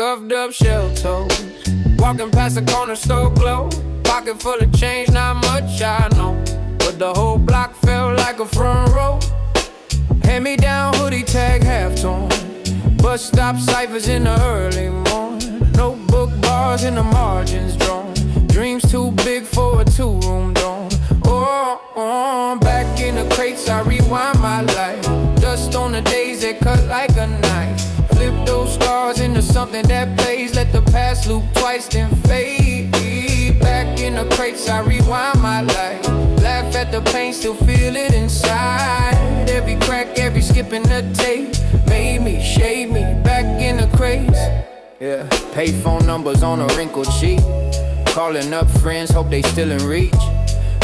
Scuffed up shell toes, walking past the corner store glow. Pocket full of change, not much I know, but the whole block felt like a front row. Hand me down hoodie tag half-tone, bus stop ciphers in the early morning. Notebook bars in the margins drawn, dreams too big for a two-room dorm. Oh, back in the crates I rewind my life. Dust on the days that cut like a knife. Flip those scars into something that plays. Let the past loop twice then fade. Back in the crates I rewind my life. Laugh at the pain, still feel it inside. Every crack, every skip in the tape made me, shade me. Back in the crates. Yeah, payphone numbers on a wrinkled sheet. Calling up friends, hope they still in reach.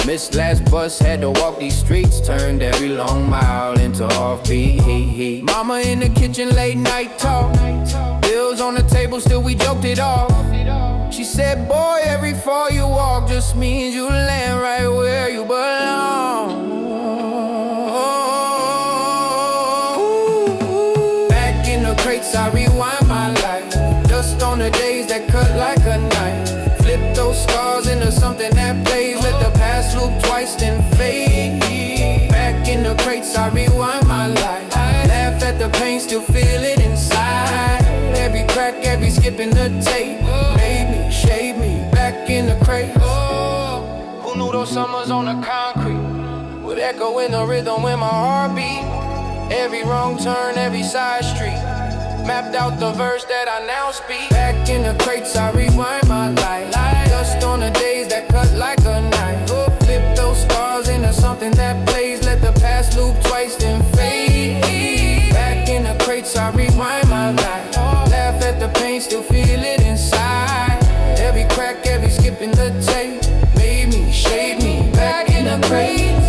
Missed last bus, had to walk these streets. Turned every long mile into offbeat. Mama in the kitchen, late night talk. Bills on the table, still we joked it off. She said, boy, every fall you walk just means you land right where you belong. Back in the crates, I rewind my life. Dust on the days that cut like a knife. Flip those scars into something that plays. Let the past loop twice then fade. Back in the crates I rewind my life. Laugh at the pain, still feel it inside. Every crack, every skip in the tape made me, shade me. Back in the crates. Who knew those summers on the concrete would echo in the rhythm when my heart beat? Every wrong turn, every side street mapped out the verse that I now speak. Back in the crates I rewind my life. Dust on the days that cut like a knife. Flip those scars into something that plays. Let the past loop twice then fade. Back in the crates I rewind my life. Laugh at the pain, still feel it inside. Every crack, every skip in the tape made me, shade me. Back in the crates.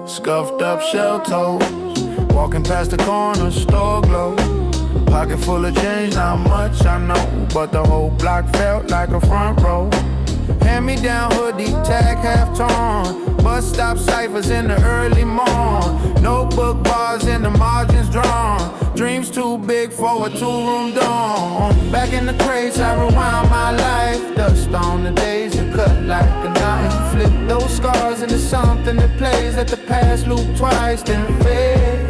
Scuffed up shell toes, Walking past the corner store glow. Pocket full of change, not much I know, but the whole block felt like a front row. Hand-me-down hoodie, tag half torn. Bus stop ciphers in the early morn. Notebook bars in the margins drawn. Dreams too big for a two-room dorm. Back in the crates, I rewind my life. Dust on the days that cut like a knife. Flip those scars into something that plays. Let the past loop twice, then fade.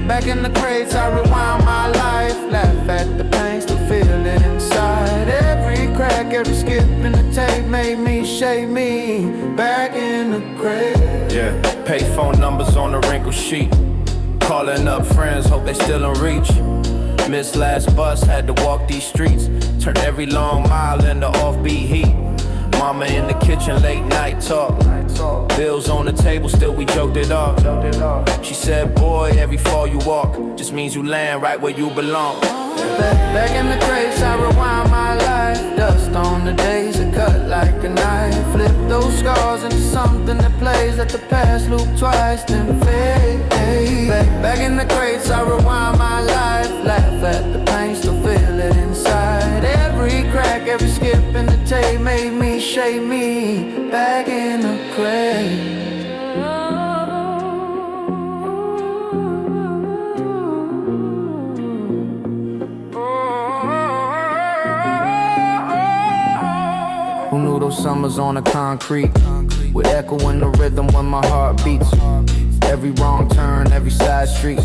Back in the crates, I rewind my life. Laugh at the pain, still feel it inside. Every crack, every skip in the tape made me, shake me. Back in the crate. Yeah, payphone numbers on the wrinkled sheet. Calling up friends, hope they still in reach. Missed last bus, had to walk these streets. Turn every long mile into offbeat heat. Mama in the kitchen, late night talk. Bills on the table, still we joked it off. She said, boy, every fall you walk just means you land right where you belong. Back in the crates, I rewind my life. Dust on the days that cut like a knife. Flip those scars into something that plays. Let the past loop twice, then fade. Back in the crates, I rewind my life. Laugh at the pain, still feel it inside. Every crack, every skip in the tape made me, shake me. Back in the crate. Who knew those summers on the concrete would echo in the rhythm when my heart beats? Every wrong turn, every side street,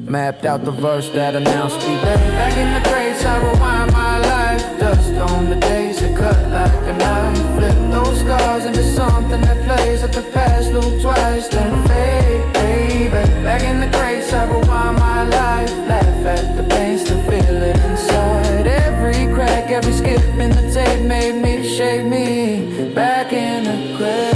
mapped out the verse that announced me. Back in the crates, I rewind my life. Dust on the days that cut like a knife. Flip those scars into something that plays. Let the past loop twice, then fade. Back in the crates, I rewind my life. Laugh at the pain, still feel it inside. Every crack, every skip in the tape made me, shake me. Back in the crate.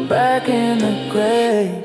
Back in the grave.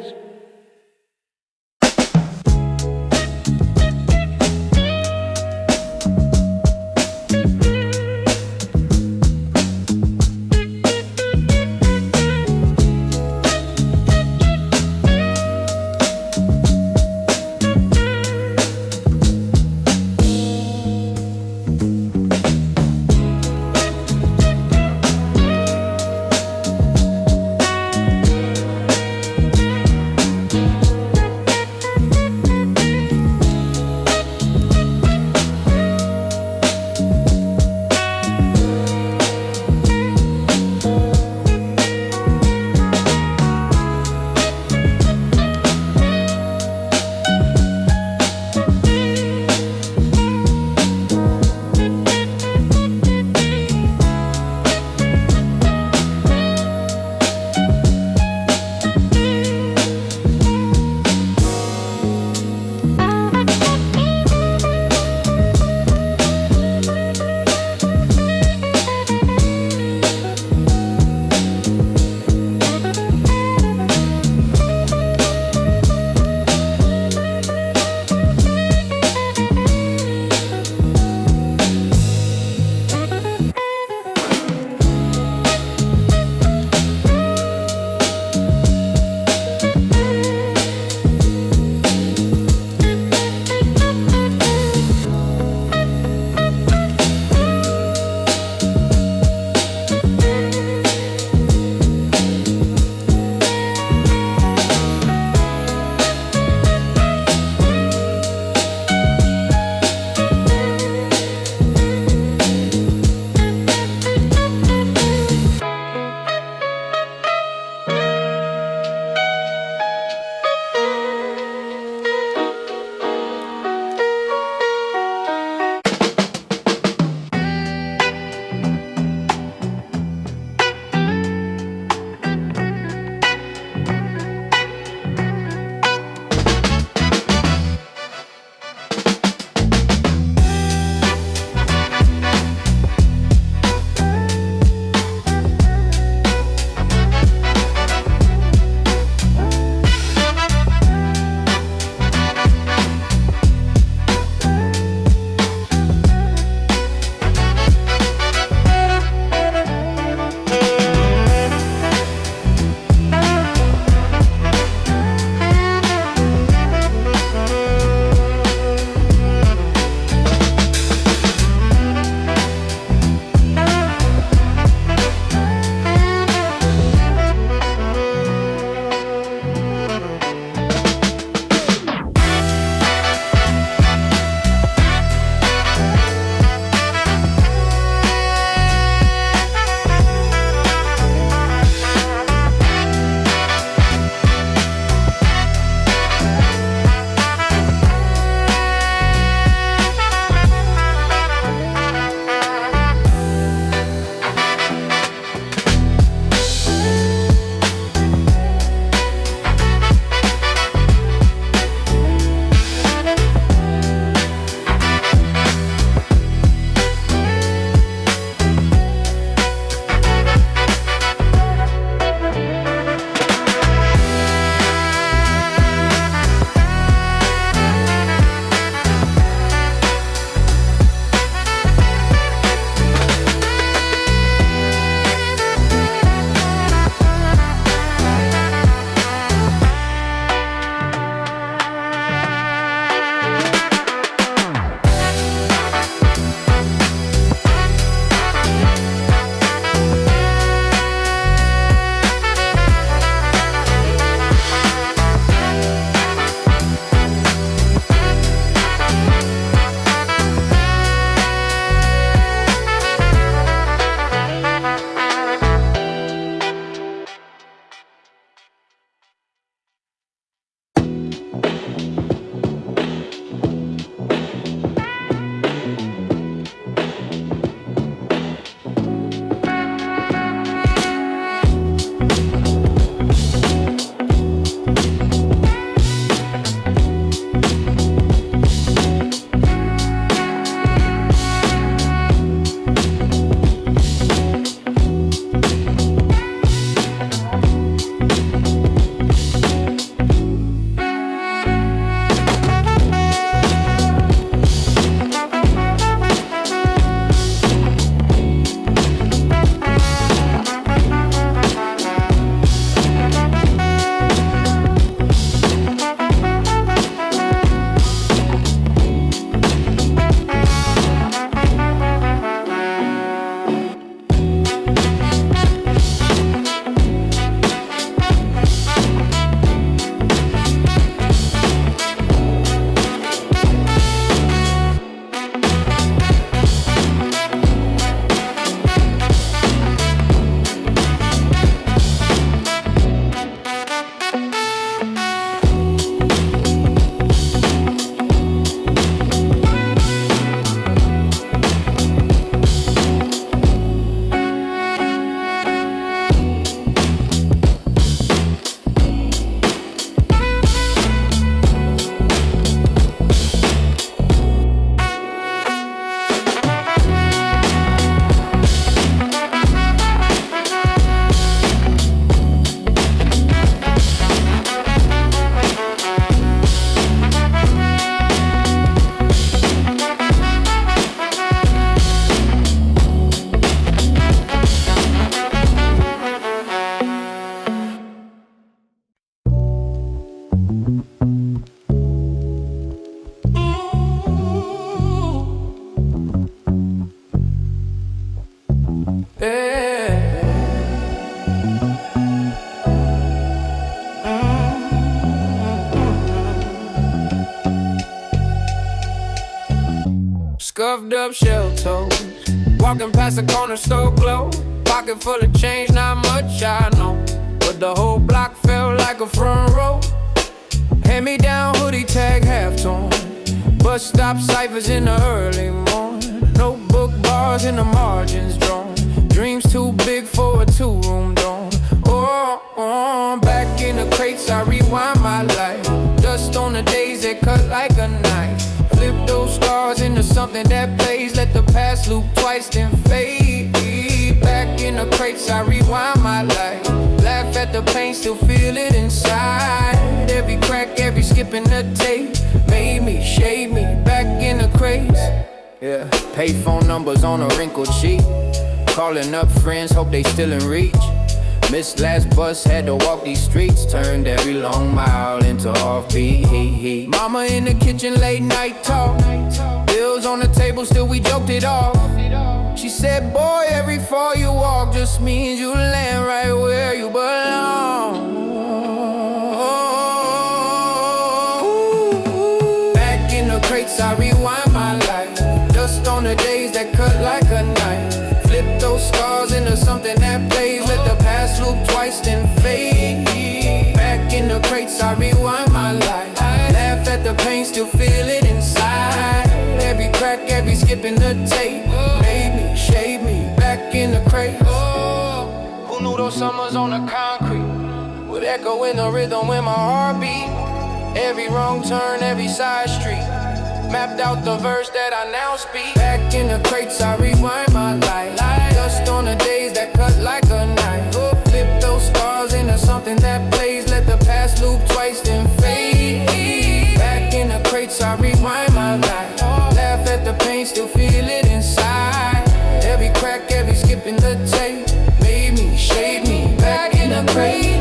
Scuffed up shell toes, walking past the corner store glow. Pocket full of change, not much I know, but the whole block felt like a front row. Hand me down hoodie tag half torn, bus stop ciphers in the early morning. Notebook bars in the margins drawn, dreams too big for a two-room dorm. Back in the crates I rewind my life, dust on the days that cut like a knife. Flip those scars into something that plays, let the past loop twice then fade. Back in the crates I rewind my life, laugh at the pain, still feel it inside. Every crack, every skip in the tape made me, shade me, back in the crates. Yeah, payphone numbers on a wrinkled sheet, calling up friends, hope they still in reach. Missed last bus, had to walk these streets, turned every long mile into offbeat. Mama in the kitchen, late night talk, bills on the table, still we joked it off. She said, boy, every fall you walk just means you land right where you belong. Back in the crates I rewind my life, dust on the days that cut like a knife. Flip those scars into something that plays, let the past loop twice then fade. Back in the crates I rewind my life, laugh at the pain, still feel it inside. Every crack, every skip in the tape made me, shade me, back in the crates. Who knew those summers on the concrete would echo in the rhythm when my heart beat? Every wrong turn, every side street, mapped out the verse that I now speak. Back in the crates I rewind my life, dust on the days that cut like a knife. Flip those scars into something that plays, let the past loop twice then fade. Back in the crates I rewind my life, laugh at the pain, still feel it inside. Every crack, every skip in the tape made me, shade me, back in the crates.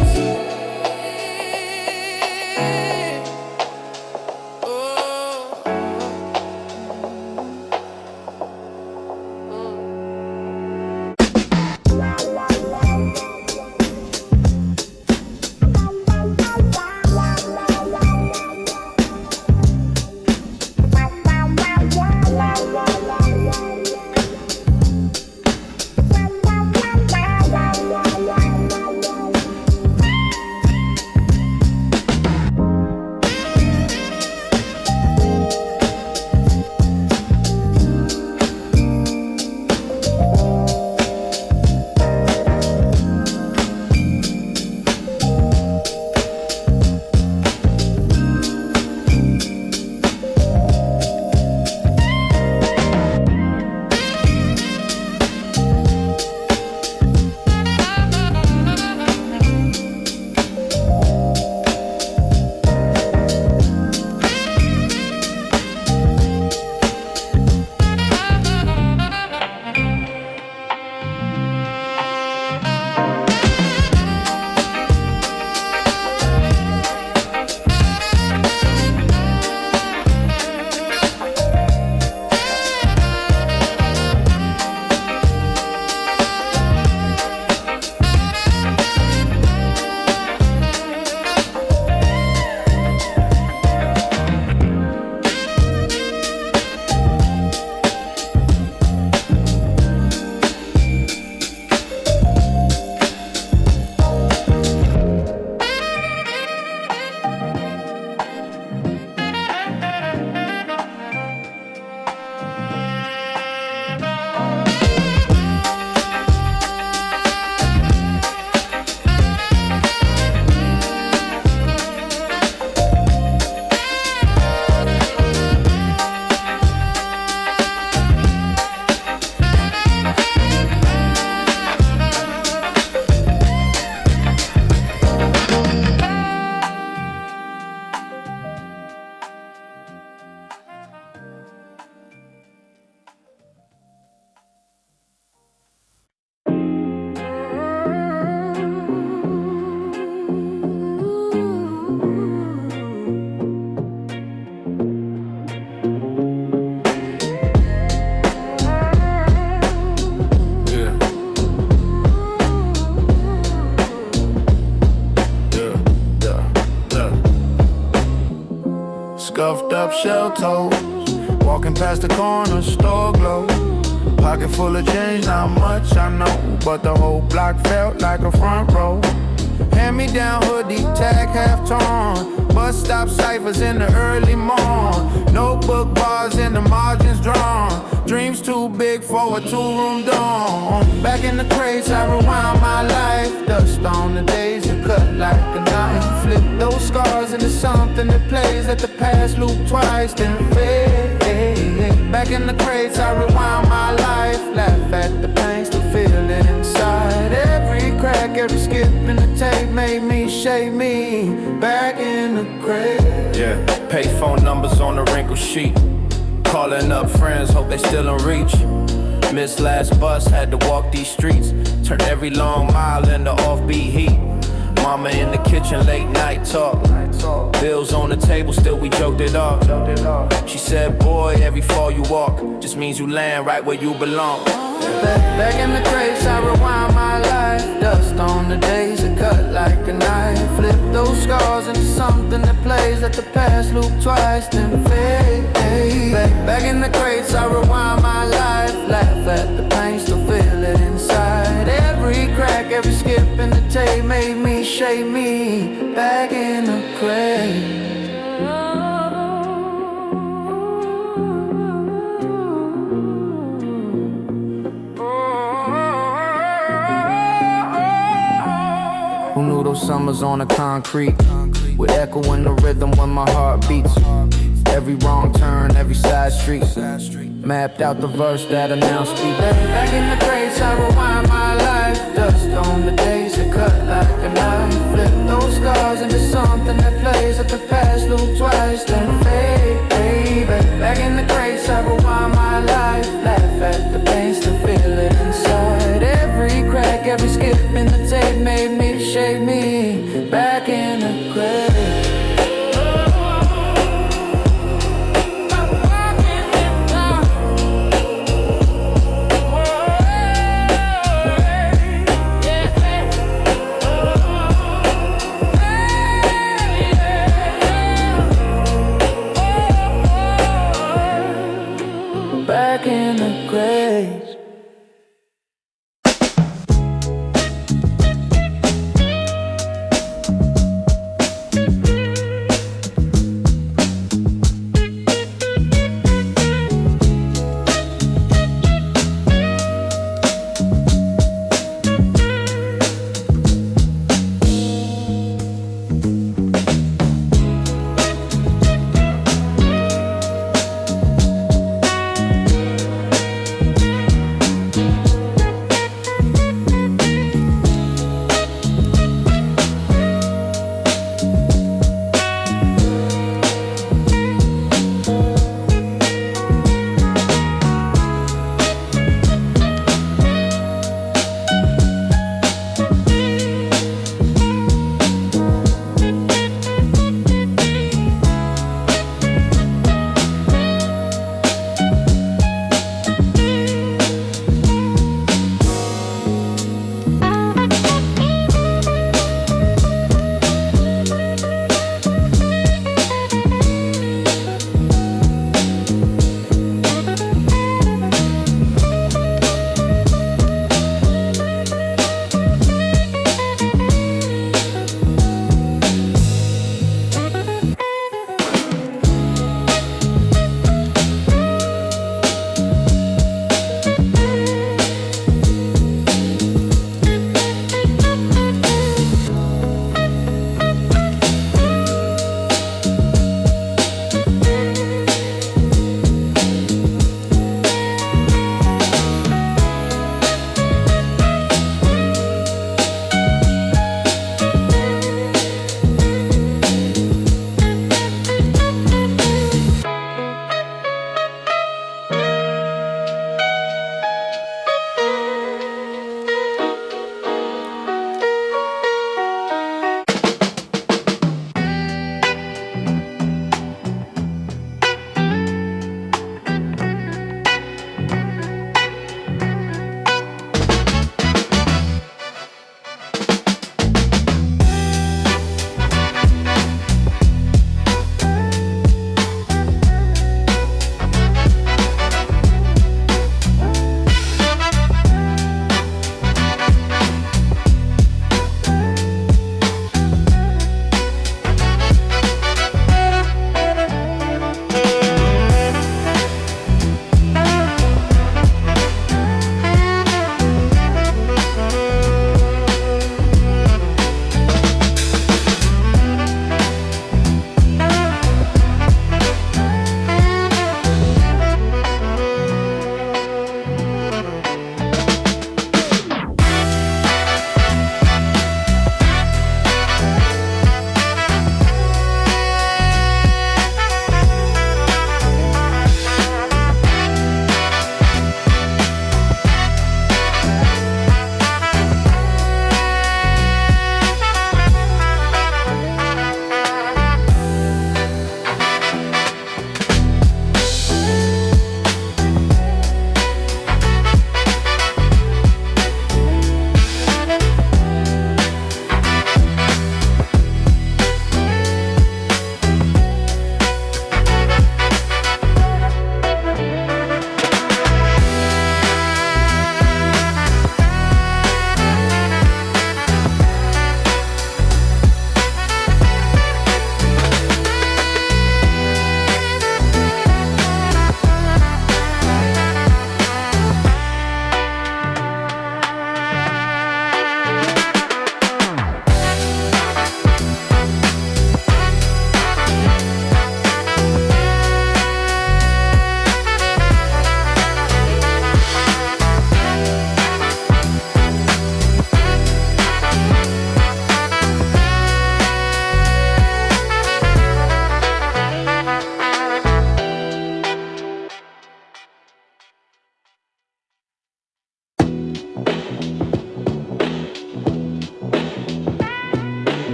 Scuffed up shell toes, Walking past the corner store glow. Pocket full of change, not much I know, but the whole block felt like a front row. Hand-me-down hoodie, tag half torn. Bus stop ciphers in the early morn. Notebook bars in the margins drawn. Dreams too big for a two-room dorm. Back in the crates, I rewound my life. Dust on the days that cut like a knife. Flip those scars into something that plays. Let the past loop twice, then fade. Back in the crates, I rewound my life. Laugh at the pain, still feel it inside. Every crack, every skip in the tape made me shake me. Back in the crate. Yeah, payphone numbers on the wrinkled sheet. Calling up friends, hope they still in reach. Missed last bus, had to walk these streets. Turned every long mile into offbeat heat. Mama in the kitchen, late night talk. Bills on the table, still we joked it off. She said, boy, every fall you walk just means you land right where you belong. Back in the crates, I rewind my life. Dust on the days that cut like a knife. Flip those scars into something that plays. Let the past loop twice, then fade. Back in the crates, I rewind my life. Laugh at the pain, still feel it inside. Every crack, every skip in the tape made me shake me. Back in the crate. Who knew those summers on the concrete would echo in the rhythm when my heart beats? Every wrong turn, every side street mapped out the verse that announced me. Back in the crates, I rewind my life. Dust on the days that cut like a knife. Flip those scars into something that plays. At the past loop twice, then fade, baby. Back in the crates, I rewind my life. Laugh at the pain, still feel it inside. Every crack, every skip in the tape made me shake me. Back in the crate.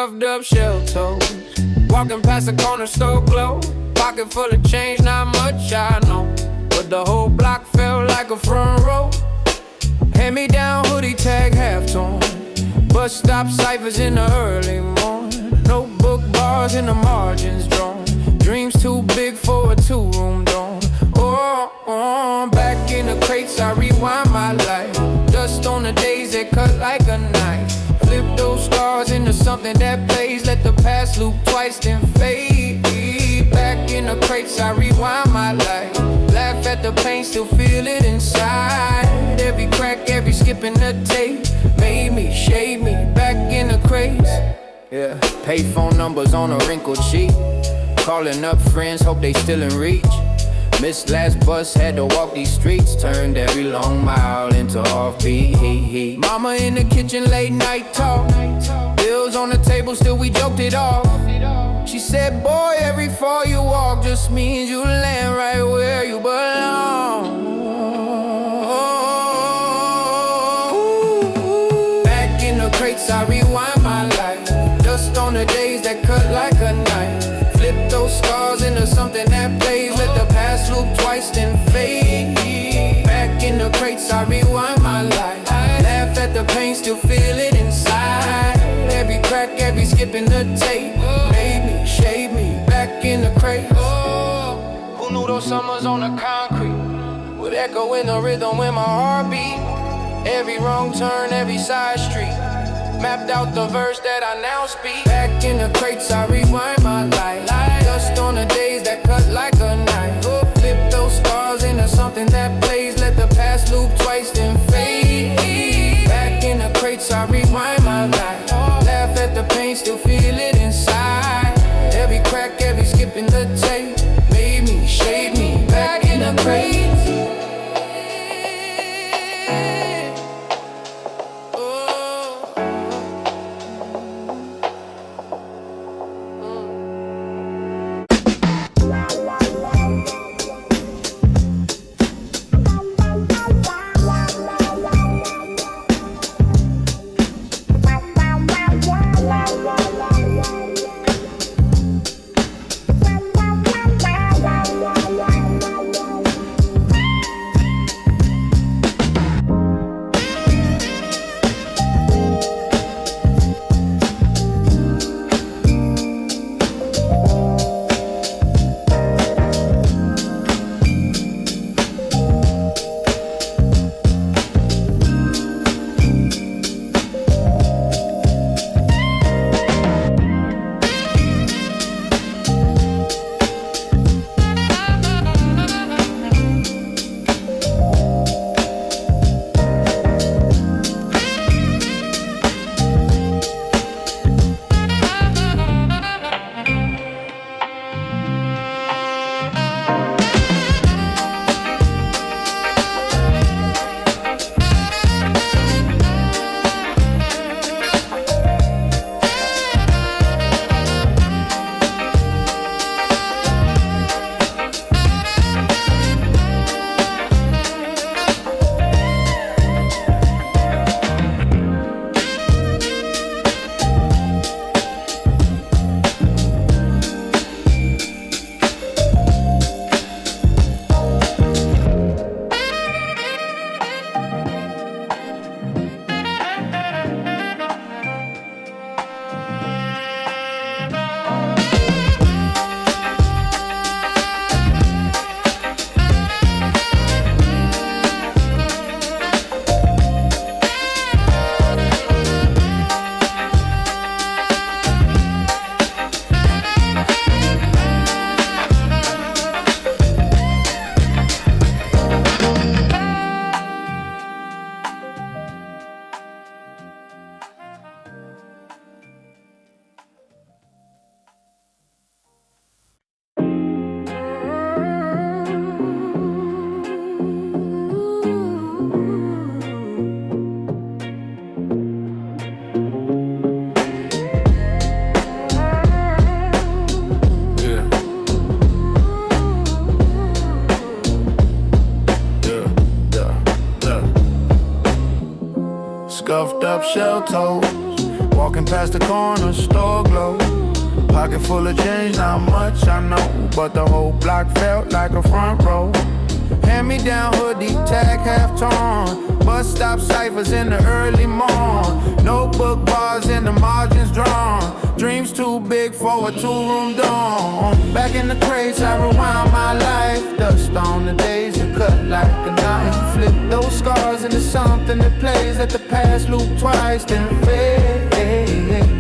scuffed up shell toes. Walking past the corner store glow. Pocket full of change, not much I know, but the whole block felt like a front row. Hand-me-down hoodie tag half-tone. Bus stop ciphers in the early morning. Notebook bars in the margins drawn. Dreams too big for a two-room dorm. Oh, back in the crates I rewind my life. Dust on the days that cut like a knife. Flip those stars into something that plays. Let the past loop twice then fade. Back in the crates I rewind my life. Laugh at the pain, still feel it inside. Every crack, every skip in the tape made me, shade me, back in the crates. Yeah, payphone numbers on a wrinkled sheet. Calling up friends, hope they still in reach. Missed last bus, had to walk these streets. Turned every long mile into offbeat. Mama in the kitchen, late night talk. Bills on the table, still we joked it off. She said, boy, every fall you walk just means you land right where you belong. Back in the crates, I rewind my life. Dust on the days that cut like a knife. Flip those scars into something that plays. Let the past loop twice then fade. Back in the crates, I rewind my life. Laugh at the pain, still feel it inside. Every crack, every skip in the tape made me, shade me, back in the crates. Who knew those summers on the concrete would echo in the rhythm when my heart beat? Every wrong turn, every side street mapped out the verse that I now speak. Back in the crates, I rewind my life. Dust on the days that cut like a knife. Flip those scars into something that plays. Let the past loop twice then fade. Back in the crates, I rewind my life. Laugh at the pain, still feel it inside. Every crack, every skip in the tape made me, shade me, back in the crates. Scuffed up shell toes, walking Walking past the corner store glow. Pocket full of change, not much I know, but the whole block felt like a front row. Hand-me-down hoodie, tag half torn. Bus stop ciphers in the early morn. Notebook bars in the margins drawn. Dreams too big for a two-room dorm. Back in the crates, I rewind my life. Dust on the days that cut like a knife. Flip those scars into something that plays. Let the past loop twice, then fade.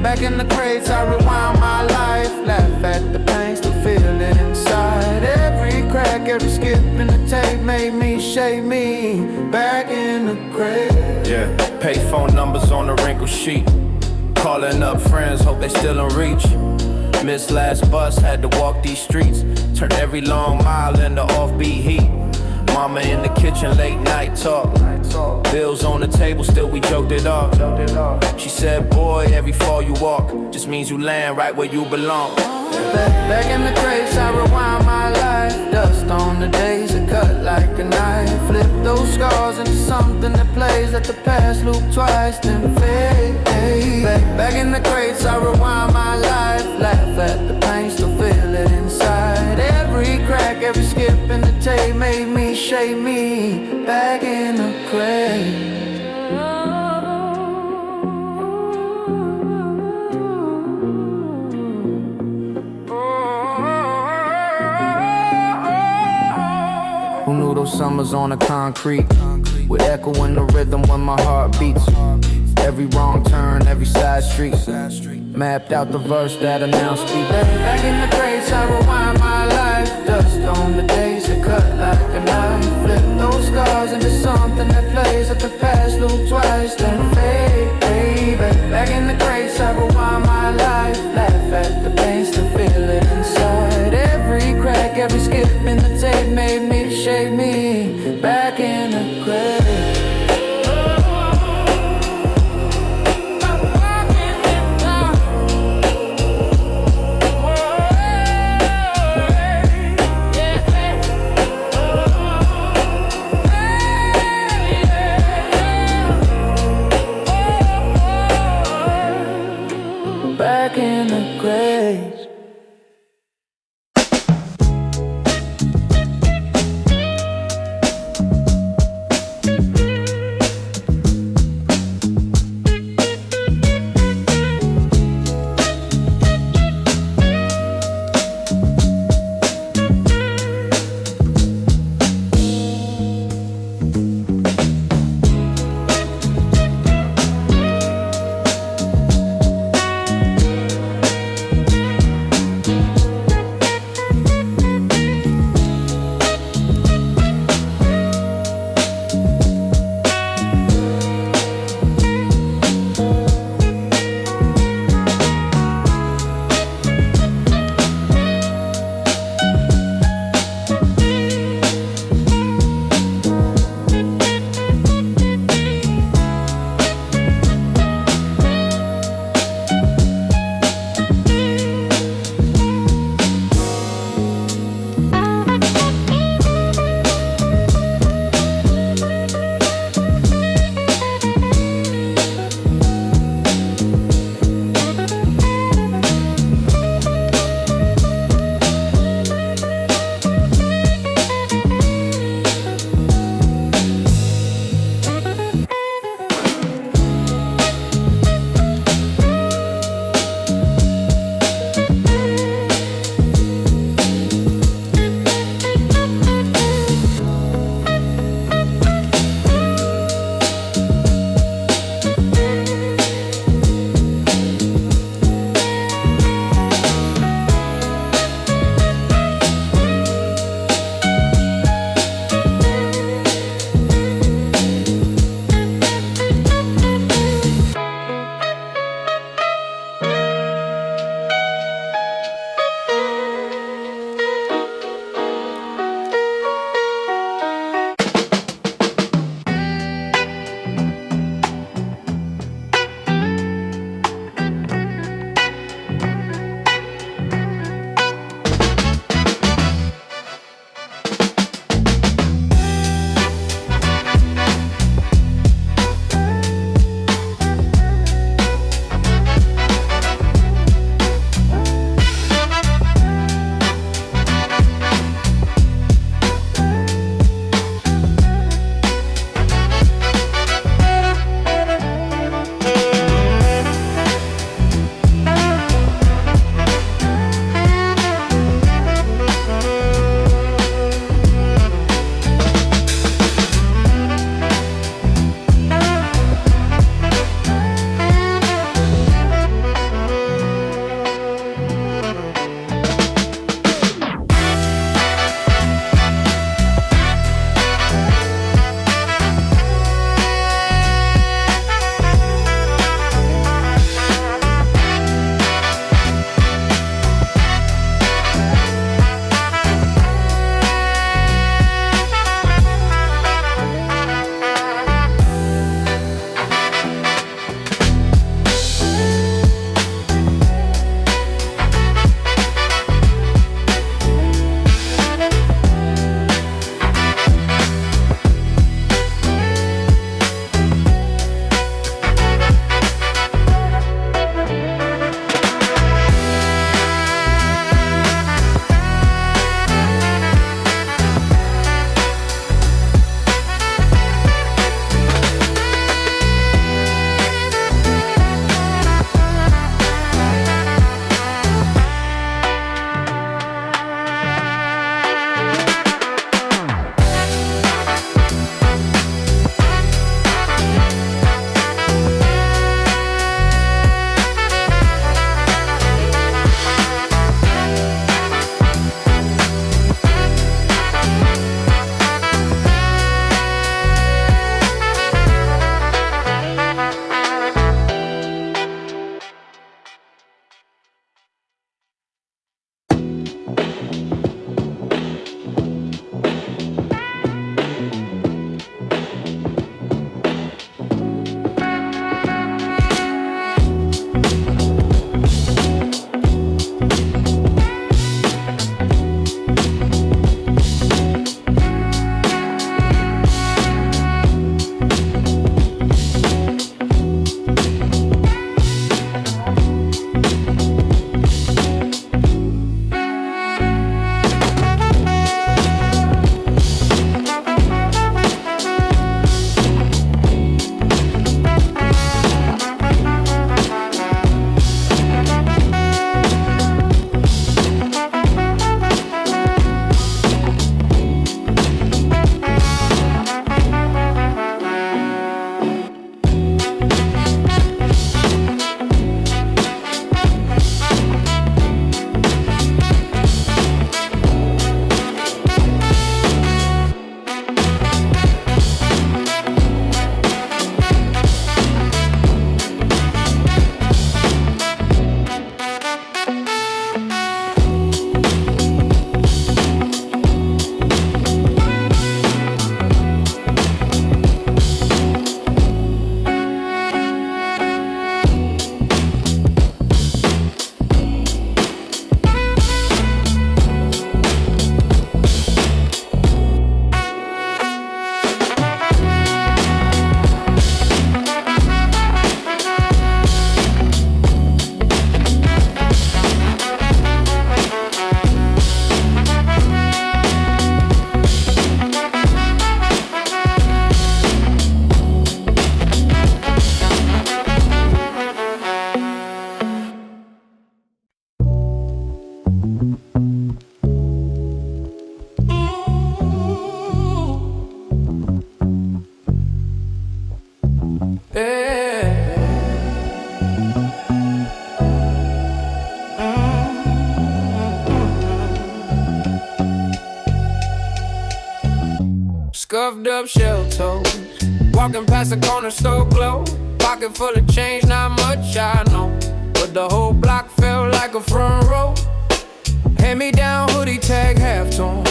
Back in the crates, I rewind my life. Laugh at the pain, still feel it inside. Every crack, every skip in the tape made me shake me. Back in the crate. Yeah, payphone numbers on the wrinkled sheet. Calling up friends, hope they still in reach. Missed last bus, had to walk these streets. Turned every long mile into offbeat heat. Mama in the kitchen, late night talk. Bills on the table, still we joked it off. She said, boy, every fall you walk just means you land right where you belong. Back in the crates, I rewind my life. Dust on the days that cut like a knife. Flip those scars into something that plays. Let the past loop twice, then fade. Back in the crates, I rewind my life. Laugh at the pain, still feel it inside. Every crack, every skip in the tape made me shake me. Back in the crate. Who knew those summers on the concrete would echo in the rhythm when my heart beats? Every wrong turn, every side street, mapped out the verse that I now speak. Back in the crates, I rewind my life. Dust on the days that cut like a knife. Flip those scars into something that plays. Let the past loop twice, then fade. Back in the crates, I rewind my life. Laugh at the pain, still feel it inside. Every crack, every skip in the tape made me shake me. Back in the crate. Back in the grave. Scuffed up shell toes, walking past the corner store glow. Pocket full of change, not much I know, but the whole block felt like a front row. Hand me down hoodie tag half torn,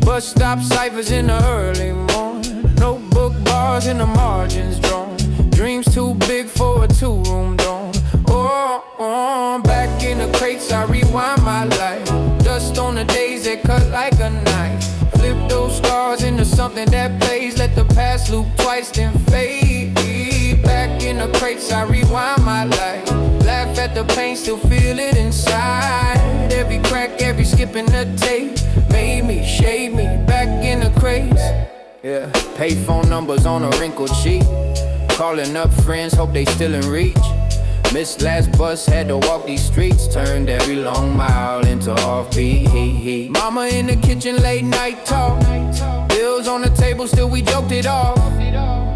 bus stop ciphers in the early morning. Notebook bars in the margins drawn, dreams too big for a two-room dorm. Oh, back in the crates I rewind my life. Dust on the days that cut like a knife. Flip those stars into something that plays. Let the past loop twice then fade. Back in the crates I rewind my life. Laugh at the pain, still feel it inside. Every crack, every skip in the tape made me, shade me. Back in the crates. Yeah, payphone numbers on a wrinkled sheet. Calling up friends, hope they still in reach. Missed last bus, had to walk these streets. Turned every long mile into offbeat. Mama in the kitchen, late night talk. Bills on the table, still we joked it off.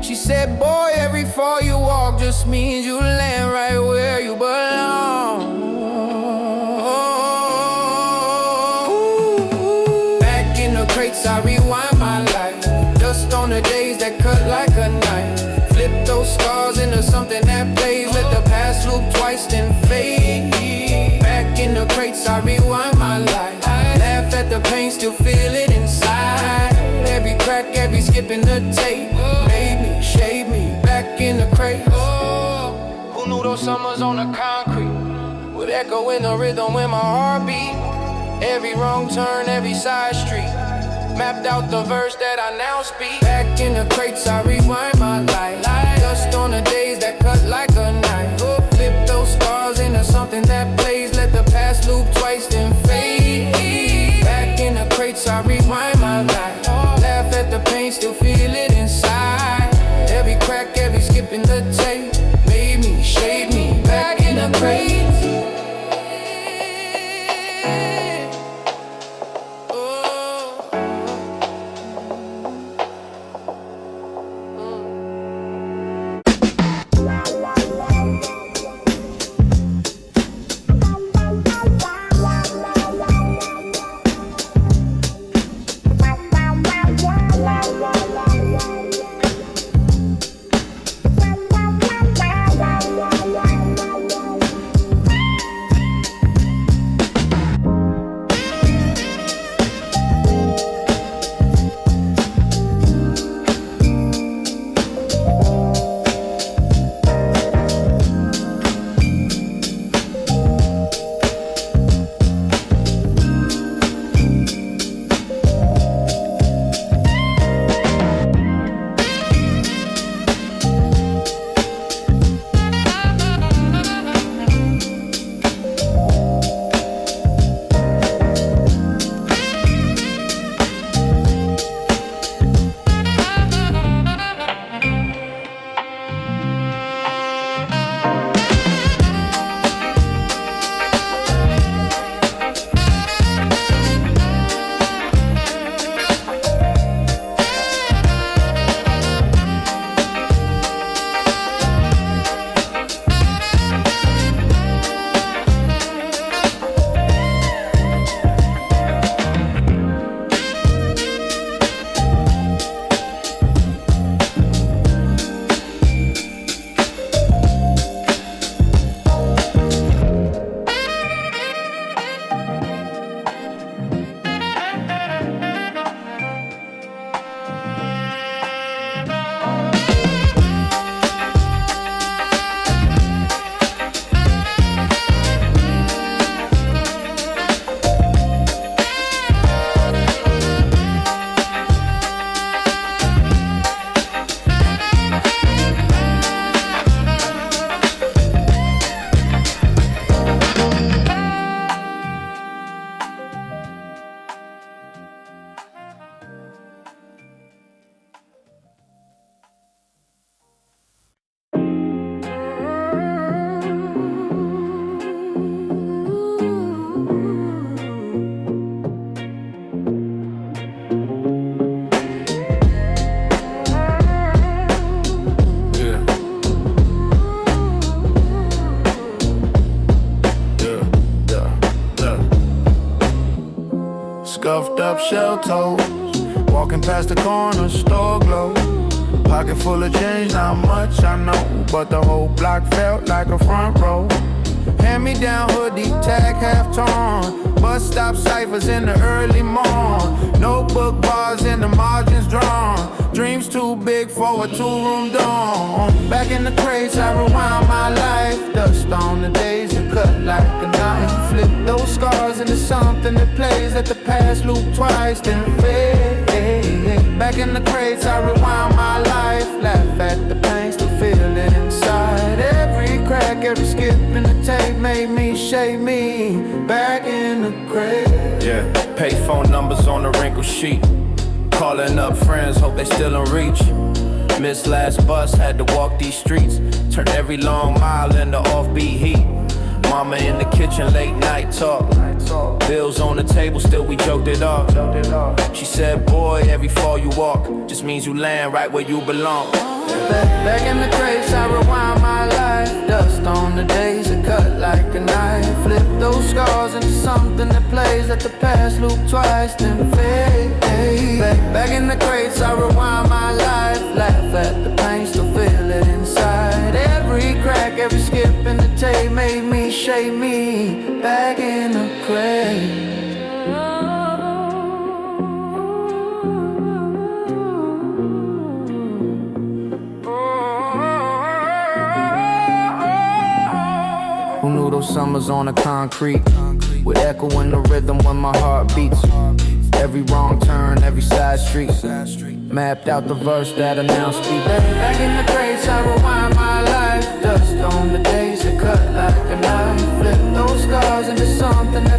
She said, boy, every fall you walk just means you land right where you belong. Back in the crates, I rewind my life. Dust on the days that cut like a knife. Flip those scars into something that plays. Let the past loop twice then fade. Back in the crates I rewind my life. Laugh at the pain, still feel it inside. Every crack, every skip in the tape made me, shade me. Back in the crates. Oh, who knew those summers on the concrete would echo in the rhythm when my heart beat. Every wrong turn, every side street mapped out the verse that I now speak. Back in the crates, I rewind my life. Dust on the days that cut like a knife. Flip those scars into something that plays. Let the past loop twice then fade. Back in the crates, I rewind my life. Laugh at the pain, still feel it inside. Every crack, every skip in the tape made me, shade me. Back in the crates. Scuffed up shell toes, Walking past the corner store glow. Pocket full of change, not much I know, but the whole block felt like a front row. Hand-me-down hoodie, tag half torn. Bus stop ciphers in the early morn. Notebook bars and the margins drawn. Dreams too big for a two-room dorm. Back in the crates, I rewind my life. Dust on the days that cut like a knife. Flip those scars into something that plays. Let the past loop twice, then fade. Back in the crates, I rewind my life. Laugh at the pain, still feel it inside. Every crack, every skip in the tape made me shake me. Back in the crate. Yeah, payphone numbers on the wrinkled sheet. Calling up friends, hope they still in reach. Missed last bus, had to walk these streets. Turned every long mile into offbeat heat. Mama in the kitchen, late night talk. Bills on the table, still we joked it off. She said, boy, every fall you walk just means you land right where you belong. Back in the crates, I rewind my life. Dust on the days that cut like a knife. Flip those scars into something that plays. Let the past loop twice, then fade. Back in the crates, I rewind my life. Laugh at the pain, still feel it inside. Every crack, every skip in the tape made me shake me. Back in the crate. Who knew those summers on the concrete would echo in the rhythm when my heart beats? Every wrong turn, every side street, mapped out the verse that announced me. Back in the crates, I rewind my life. Dust on the days that cut like a knife. Flip those scars into something that